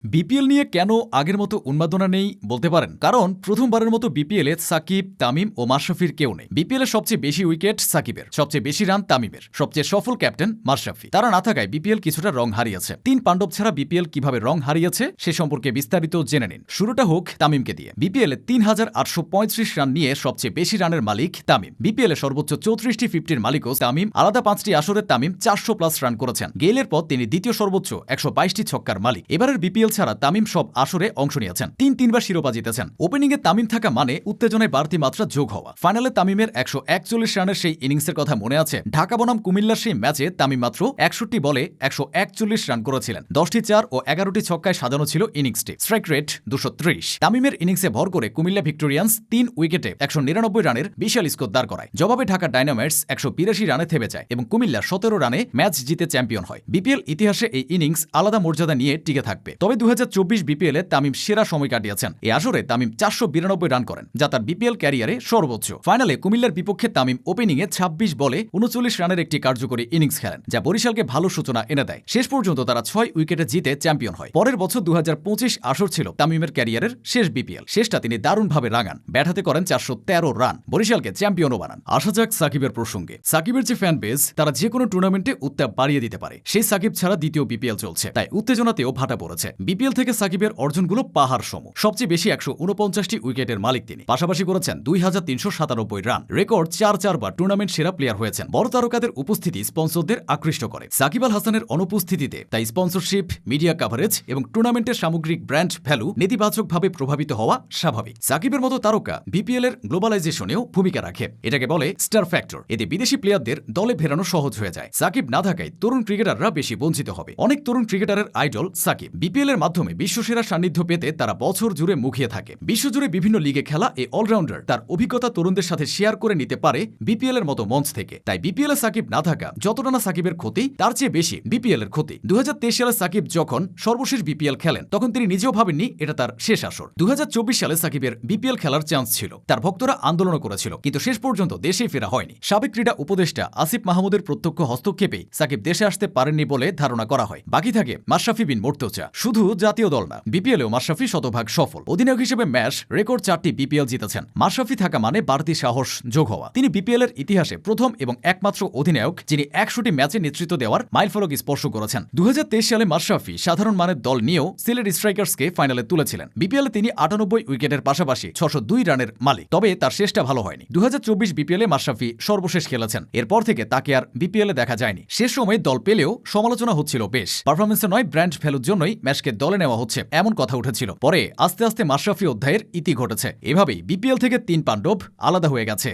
BPL নিয়ে কেন আগের মতো উন্মাদনা নেই বলতে পারেন? কারণ প্রথমবারের মতো বিপিএলে সাকিব, তামিম ও মাশরাফির কেউ নেই। বিপিএলে সবচেয়ে বেশি উইকেট সাকিবের, সবচেয়ে বেশি রান তামিমের, সবচেয়ে সফল ক্যাপ্টেন মাশরাফি। তারা না থাকায় বিপিএল কিছুটা রং হারিয়েছে। তিন পাণ্ডব ছাড়া বিপিএল কিভাবে রং হারিয়েছে সে সম্পর্কে বিস্তারিত জেনে নিন। শুরুটা হোক তামিমকে দিয়ে। বিপিএলে ৩,৮৩৫ রান নিয়ে সবচেয়ে বেশি রানের মালিক তামিম। বিপিএলে সর্বোচ্চ 34টি 50-র মালিকও তামিম। আলাদা 5টি আসরে তামিম 400+ রান করেছেন। গেইলের পর তিনি দ্বিতীয় সর্বোচ্চ 122টি ছক্কার মালিক। এবারের বিপিএল ছাড়া তামিম সব আসরে অংশ নিয়েছেন, তিনবার শিরোপা জিতেছেন। ওপেনিংয়ে তামিম থাকা মানে উত্তেজনায় বাড়তি মাত্রা যোগ হওয়া। ফাইনালে তামিমের 141 রানের সেই ইনিংসের কথা মনে আছে? ঢাকা বনাম কুমিল্লার সেই ম্যাচে তামিম মাত্র 61 বলে 141 রান করেছিলেন। 10টি 4 ও 11টি ছক্কায় সাজানো ছিল ইনিংসটি। Strike rate 230। তামিমের ইনিংসে ভর করে কুমিল্লা ভিক্টোরিয়ান্স 3 উইকেটে 199 রানের বিশাল স্কোর দাঁড় করায়। জবাবে ঢাকা ডায়নামাইটস 182 রানে থেমে যায় এবং কুমিল্লা 17 রানে ম্যাচ জিতে চ্যাম্পিয়ন হয়। বিপিএল ইতিহাসে এই ইনিংস আলাদা মর্যাদা নিয়ে টিকে থাকবে। তবে 2024 বিপিএলে তামিম সেরা সময় কাটিয়েছেন। এই আসরে তামিম 492 রান করেন, যা তার বিপিএল ক্যারিয়ারে সর্বোচ্চ। ফাইনালে কুমিল্লার বিপক্ষে তামিম ওপেনিংয়ে 26 বলে 39 রানের একটি কার্যকরী ইনিংস খেলেন, যা বরিশালকে ভালো সূচনা এনে দেয়। শেষ পর্যন্ত তারা 6 উইকেটে জিতে চ্যাম্পিয়ন হয়। পরের বছর 2025 আসর ছিল তামিমের ক্যারিয়ারের শেষ বিপিএল। শেষটা তিনি দারুণভাবে রাঙান, ব্যাট হাতে করেন 413 রান, বরিশালকে চ্যাম্পিয়নও বানান। আসা যাক সাকিবের প্রসঙ্গে। সাকিবের যে ফ্যান বেস, তারা যে কোনো টুর্নামেন্টে উত্তাপ বাড়িয়ে দিতে পারে। সেই সাকিব ছাড়া দ্বিতীয় বিপিএল চলছে, তাই উত্তেজনাতেও ভাটা পড়েছে। বিপিএল থেকে সাকিবের অর্জনগুলো পাহাড় সম। সবচেয়ে বেশি 149টি উইকেটের মালিক তিনি। পাশাপাশি করেছেন 2397 রান। রেকর্ড 4 বার টুর্নামেন্ট সেরা প্লেয়ার হয়েছেন। বড় তারকাদের উপস্থিতি স্পন্সরদের আকৃষ্ট করে। সাকিব আল হাসানের অনুপস্থিতিতে তাই স্পন্সরশিপ, মিডিয়া কাভারেজ এবং টুর্নামেন্টের সামগ্রিক ব্র্যান্ড ভ্যালু নেতিবাচকভাবে প্রভাবিত হওয়া স্বাভাবিক। সাকিবের মতো তারকা বিপিএল এর গ্লোবালাইজেশনেও ভূমিকা রাখে। এটাকে বলে স্টার ফ্যাক্টর। এতে বিদেশি প্লেয়ারদের দলে ফেরানো সহজ হয়ে যায়। সাকিব না থাকায় তরুণ ক্রিকেটাররা বেশি বঞ্চিত হবে। অনেক তরুণ ক্রিকেটারের আইডল সাকিব। বিপিএল এর মাধ্যমে বিশ্বসেরা সান্নিধ্য পেতে তারা বছর জুড়ে মুখিয়ে থাকে। বিশ্বজুড়ে বিভিন্ন লিগে খেলা এই অলরাউন্ডার তার অভিজ্ঞতা তরুণদের সাথে শেয়ার করে নিতে পারে বিপিএল এর মতো মঞ্চ থেকে। তাই বিপিএল এ সাকিব না থাকা যতটা না সাকিবের ক্ষতি, তার চেয়ে বেশি বিপিএল এর ক্ষতি। 2023 সালে সাকিব যখন সর্বশেষ বিপিএল খেলেন, তখন তিনি নিজেও ভাবেননি এটা তার শেষ আসর। 2024 সালে সাকিবের বিপিএল খেলার চান্স ছিল। তার ভক্তরা আন্দোলনও করেছিল, কিন্তু শেষ পর্যন্ত দেশে ফেরা হয়নি। সাবেক ক্রীড়া উপদেষ্টা আসিফ মাহমুদের প্রত্যক্ষ হস্তক্ষেপেই সাকিব দেশে আসতে পারেননি বলে ধারণা করা হয়। বাকি থাকে মাশরাফি বিন মুর্তজা। শুধু জাতীয় দল না, বিপিএলেও মাশরাফি শতভাগ সফল। অধিনায়ক হিসেবে ম্যাচ রেকর্ড 4টি বিপিএল জিতেছেন। মাশরাফি থাকা মানে বাড়তি সাহস যোগ হওয়া। তিনি বিপিএল এর ইতিহাসে প্রথম এবং একমাত্র অধিনায়ক যিনি 100টি ম্যাচে নেতৃত্ব দেওয়ার মাইলফলক স্পর্শ করেছেন। 2023 সালে মাশরাফি সাধারণ মানের দল নিয়েও সিলেট স্ট্রাইকার্সকে ফাইনালে তুলেছিলেন। বিপিএলে তিনি 98 উইকেটের পাশাপাশি 602 রানের মালিক। তবে তার শেষটা ভালো হয়নি। 2024 বিপিএলে মাশরাফি সর্বশেষ খেলেছেন। এরপর থেকে তাকে আর বিপিএলে দেখা যায়নি। শেষ সময়ে দল পেলেও সমালোচনা হচ্ছিল বেশ। পারফরমেন্সে নয়, ব্র্যান্ড ভ্যালুর জন্যই ম্যাচকে দলে নেওয়া হচ্ছে, এমন কথা উঠেছিল। পরে আস্তে আস্তে মাশরাফি অধ্যায়ের ইতি ঘটেছে। এভাবেই বিপিএল থেকে তিন পাণ্ডব আলাদা হয়ে গেছে।